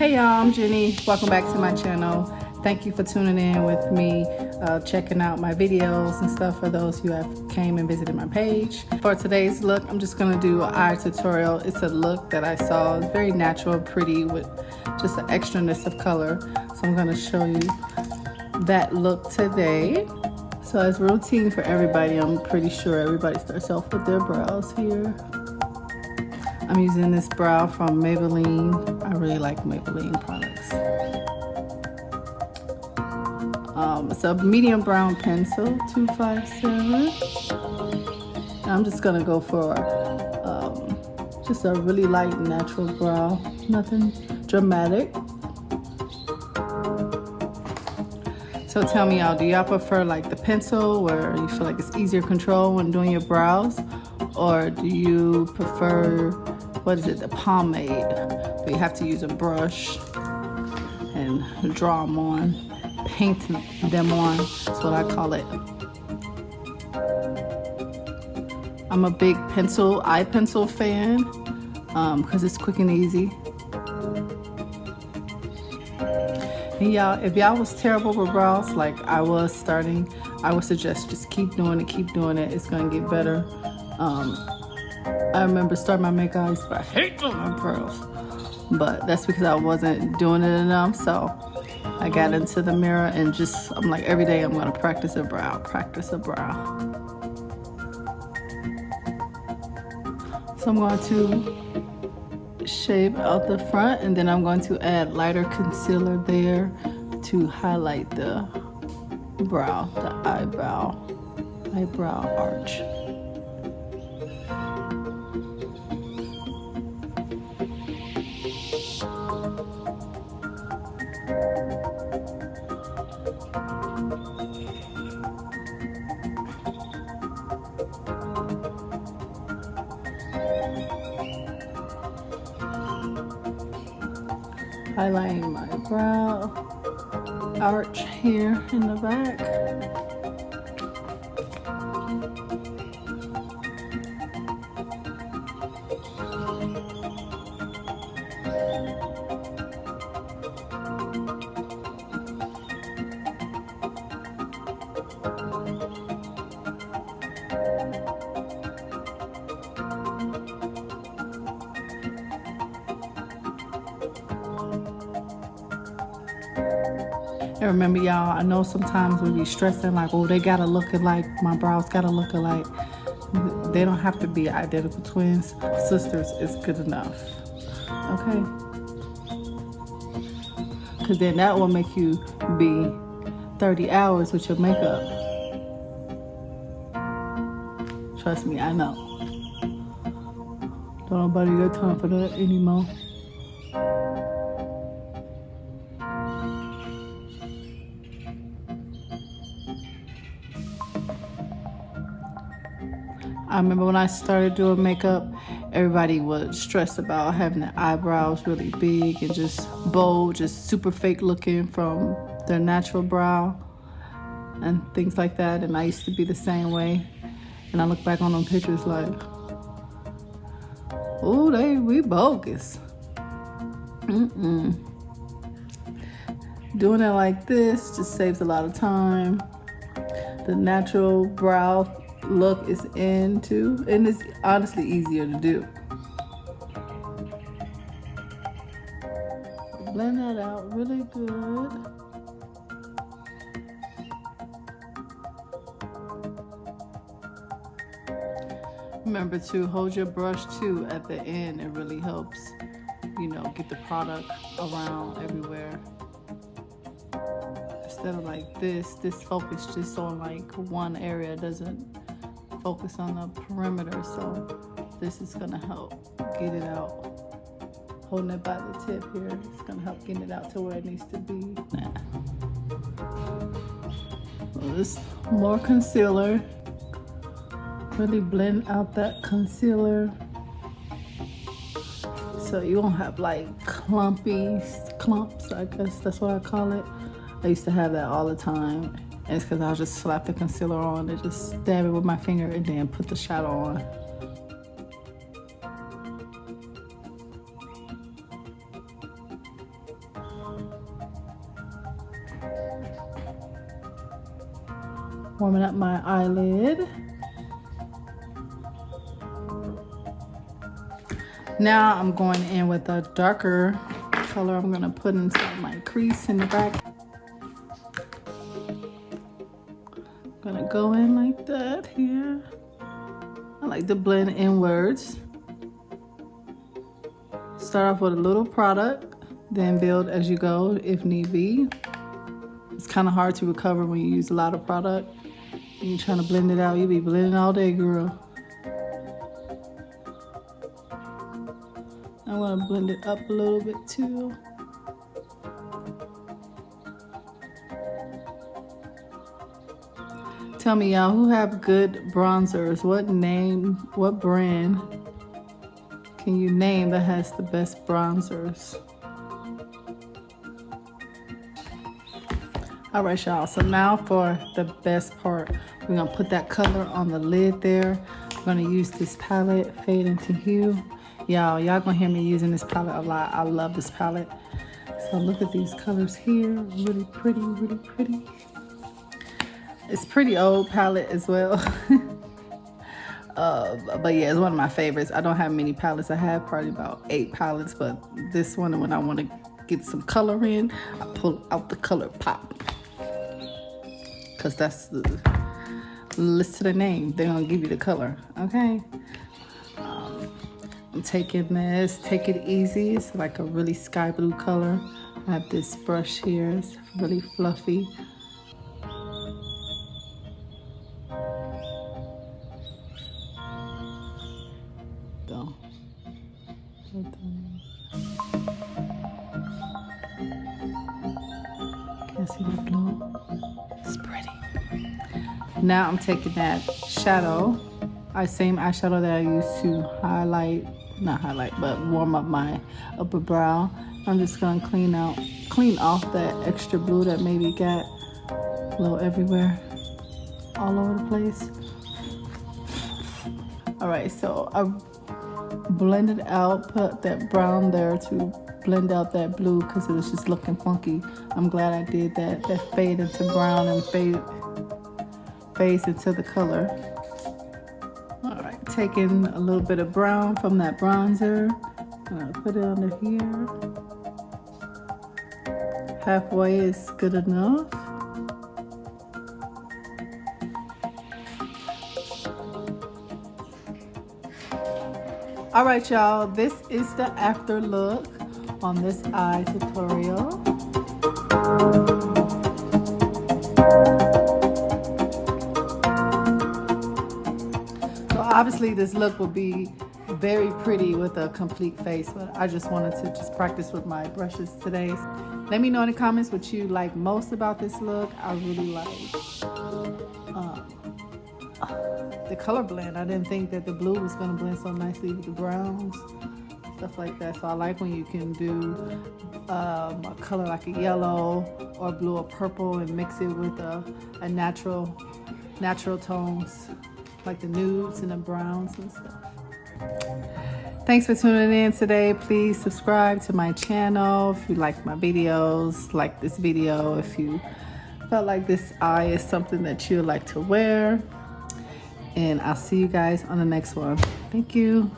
Hey y'all, I'm Jenny. Welcome back to my channel. Thank you for tuning in with me, checking out my videos and stuff for those who have came and visited my page. For today's look, I'm just gonna do an eye tutorial. It's a look that I saw. It's very natural, pretty, with just an extraness of color. So I'm gonna show you that look today. So as routine for everybody, I'm pretty sure everybody starts off with their brows here. I'm using this brow from Maybelline. I really like Maybelline products. It's a medium brown pencil, 257. I'm just gonna go for just a really light natural brow, nothing dramatic. So tell me y'all, do y'all prefer like the pencil where you feel like it's easier control when doing your brows? Or do you prefer, what is it, the pomade? Where you have to use a brush and draw them on, paint them on. That's what I call it. I'm a big eye pencil fan because it's quick and easy. And y'all, if y'all was terrible with brows like I was starting, I would suggest just keep doing it. It's gonna get better. I remember starting my makeup, but I hate doing my brows. But that's because I wasn't doing it enough. So I got into the mirror and I'm like, every day I'm gonna practice a brow. So I'm going to shape out the front, and then I'm going to add lighter concealer there to highlight the brow, the eyebrow arch. Highlighting my brow arch here in the back. And remember y'all, I know sometimes we be stressing like, oh, they gotta look alike, my brows gotta look alike. They don't have to be identical twins. Sisters is good enough, okay? Because then that will make you be 30 hours with your makeup. Trust me, I know. Don't nobody got time for that anymore. I remember when I started doing makeup, everybody was stressed about having the eyebrows really big and just bold, just super fake looking from their natural brow and things like that. And I used to be the same way. And I look back on them pictures like, oh, we bogus. Doing it like this just saves a lot of time. The natural brow look is in too, and it's honestly easier to do. Blend that out really good. Remember to hold your brush too at the end. It really helps, you know, get the product around everywhere. Instead of like this focus just on like one area, doesn't focus on the perimeter. So this is gonna help get it out. Holding it by the tip here, it's gonna help get it out to where it needs to be. So this more concealer. Really blend out that concealer so you won't have like clumps, I guess that's what I call it. I used to have that all the time. And it's because I'll just slap the concealer on and just dab it with my finger and then put the shadow on. Warming up my eyelid. Now I'm going in with a darker color. I'm gonna put inside my crease in the back. I'm gonna go in like that here. I like to blend inwards. Start off with a little product, then build as you go if need be. It's kind of hard to recover when you use a lot of product. When you're trying to blend it out, you'll be blending all day, girl. I want to blend it up a little bit too. Tell me, y'all, who have good bronzers? What brand can you name that has the best bronzers? All right, y'all, so now for the best part. We're gonna put that color on the lid there. I'm gonna use this palette, Fade into Hue. Y'all gonna hear me using this palette a lot. I love this palette. So look at these colors here, really pretty, really pretty. It's pretty old palette as well. But yeah, it's one of my favorites. I don't have many palettes. I have probably about 8 palettes, but this one, when I want to get some color in, I pull out the Colourpop. Because that's the list to the name. They're going to give you the color, okay? I'm taking this, take it easy. It's like a really sky blue color. I have this brush here. It's really fluffy. Can't see the blue. It's pretty. Now I'm taking that shadow, same eyeshadow that I used to but warm up my upper brow. I'm just gonna clean off that extra blue that maybe got a little everywhere, all over the place. All right, so I blended out, put that brown there to blend out that blue because it was just looking funky. I'm glad I did that. That fade into brown and fades into the color. All right, taking a little bit of brown from that bronzer. I'm gonna put it under here. Halfway is good enough. All right, y'all, this is the after look on this eye tutorial. So obviously this look will be very pretty with a complete face, but I just wanted to just practice with my brushes today. Let me know in the comments what you like most about this look. I really like the color blend. I didn't think that the blue was going to blend so nicely with the browns, stuff like that. So I like when you can do a color like a yellow or blue or purple and mix it with a natural tones like the nudes and the browns and stuff. Thanks for tuning in today. Please subscribe to my channel if you like my videos, like this video, if you felt like this eye is something that you like to wear. And I'll see you guys on the next one. Thank you.